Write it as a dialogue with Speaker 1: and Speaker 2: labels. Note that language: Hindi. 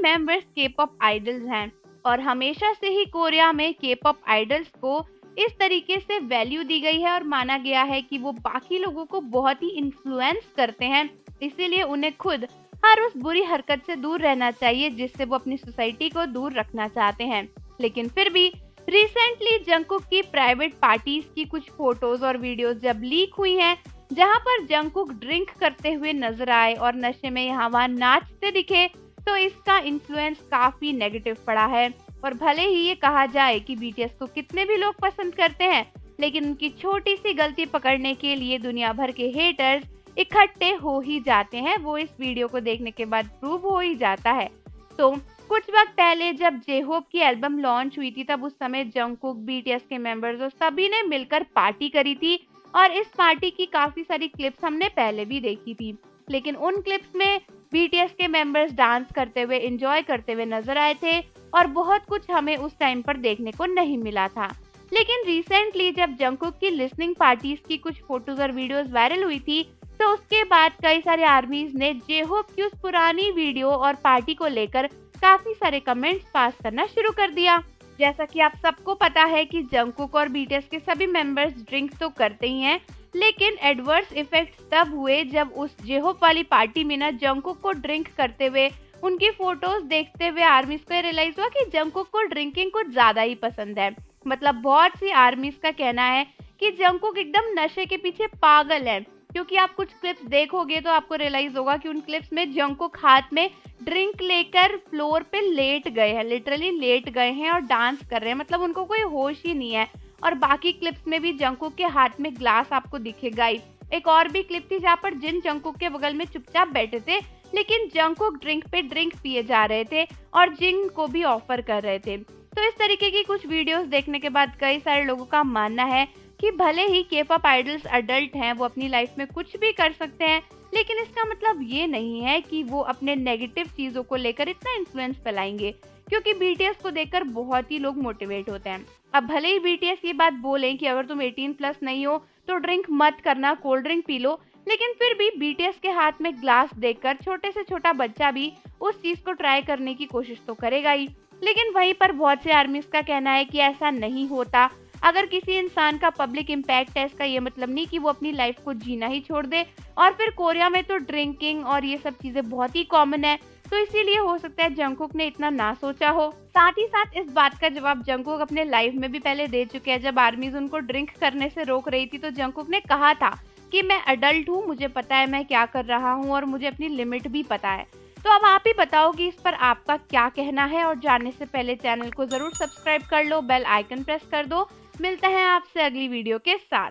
Speaker 1: मेंबर्स के-पॉप आइडल्स हैं और हमेशा से ही कोरिया में के-पॉप आइडल्स को इस तरीके से वैल्यू दी गई है और माना गया है कि वो बाकी लोगों को बहुत ही इन्फ्लुएंस करते हैं। इसीलिए उन्हें खुद हर उस बुरी हरकत से दूर रहना चाहिए जिससे वो अपनी सोसाइटी को दूर रखना चाहते हैं। लेकिन फिर भी रिसेंटली जंगकुक की प्राइवेट पार्टीज की कुछ फोटोज और वीडियोस जब लीक हुई हैं, जहां पर जंगकुक ड्रिंक करते हुए नजर आए और नशे में यहाँ वहाँ नाचते दिखे, तो इसका इन्फ्लुएंस काफी नेगेटिव पड़ा है। और भले ही ये कहा जाए कि बीटीएस को कितने भी लोग पसंद करते हैं, लेकिन उनकी छोटी सी गलती पकड़ने के लिए दुनिया भर के हेटर्स इकट्ठे हो ही जाते हैं। वो इस वीडियो को देखने के बाद प्रूव हो ही जाता है। तो कुछ वक्त पहले जब जे-होप की एल्बम लॉन्च हुई थी, तब उस समय जंगकुक, बीटीएस के मेंबर्स और सभी ने मिलकर पार्टी करी थी और इस पार्टी की काफी सारी क्लिप्स हमने पहले भी देखी थी। लेकिन उन क्लिप्स में बीटीएस के मेंबर्स डांस करते हुए, एंजॉय करते हुए नजर आए थे और बहुत कुछ हमें उस टाइम पर देखने को नहीं मिला था। लेकिन रिसेंटली जब जंगकुक की लिसनिंग पार्टीज की कुछ फोटोज और वीडियोस वायरल हुई थी, तो उसके बाद कई सारे आर्मीज ने जे-होप की उस पुरानी वीडियो और पार्टी को लेकर काफी सारे कमेंट्स पास करना शुरू कर दिया। जैसा कि आप सबको पता है कि जंगकुक और बीटीएस के सभी मेंबर्स ड्रिंक तो करते ही हैं, लेकिन एडवर्स इफेक्ट्स तब हुए जब उस जे-होप वाली पार्टी में ना जंगकुक को ड्रिंक करते हुए उनकी फोटोज देखते हुए आर्मीज को रियलाइज हुआ कि जंगकुक को ड्रिंकिंग कुछ ज्यादा ही पसंद है। मतलब बहुत सी आर्मीज का कहना है कि जंगकुक एकदम नशे के पीछे पागल है, क्योंकि आप कुछ क्लिप्स देखोगे तो आपको रियलाइज होगा कि उन क्लिप्स में जंगकुक हाथ में ड्रिंक लेकर फ्लोर पे लेट गए हैं, लिटरली लेट गए हैं और डांस कर रहे हैं। मतलब उनको कोई होश ही नहीं है। और बाकी क्लिप्स में भी जंगकुक के हाथ में ग्लास आपको दिखेगा ही। एक और भी क्लिप थी जहाँ पर जिन जंगकुक के बगल में चुपचाप बैठे थे, लेकिन जंगकुक ड्रिंक पे ड्रिंक पिए जा रहे थे और जिन को भी ऑफर कर रहे थे। तो इस तरीके की कुछ वीडियोस देखने के बाद कई सारे लोगों का मानना है कि भले ही के-पॉप आइडल्स अडल्ट हैं, वो अपनी लाइफ में कुछ भी कर सकते हैं, लेकिन इसका मतलब ये नहीं है कि वो अपने नेगेटिव चीजों को लेकर इतना इन्फ्लुएंस फैलाएंगे, क्योंकि बीटीएस को देखकर बहुत ही लोग मोटिवेट होते हैं। अब भले ही बीटीएस ये बात बोलें कि अगर तुम 18 प्लस नहीं हो तो ड्रिंक मत करना, कोल्ड ड्रिंक पी लो, लेकिन फिर भी बीटीएस के हाथ में ग्लास देखकर छोटे से छोटा बच्चा भी उस चीज को ट्राई करने की कोशिश तो करेगा ही। लेकिन वहीं पर बहुत से आर्मीज का कहना है कि ऐसा नहीं होता। अगर किसी इंसान का पब्लिक इम्पैक्ट है, इसका ये मतलब नहीं कि वो अपनी लाइफ को जीना ही छोड़ दे। और फिर कोरिया में तो ड्रिंकिंग और ये सब चीजें बहुत ही कॉमन है, तो इसीलिए हो सकता है जंगकुक ने इतना ना सोचा हो। साथ ही साथ इस बात का जवाब जंगकुक अपने लाइफ में भी पहले दे चुके हैं। जब आर्मीज उनको ड्रिंक करने से रोक रही थी, तो जंगकुक ने कहा था कि मैं अडल्ट हूँ, मुझे पता है मैं क्या कर रहा हूँ और मुझे अपनी लिमिट भी पता है। तो अब आप ही बताओ कि इस पर आपका क्या कहना है, और जानने से पहले चैनल को जरूर सब्सक्राइब कर लो, बेल आइकन प्रेस कर दो। मिलते हैं आपसे अगली वीडियो के साथ।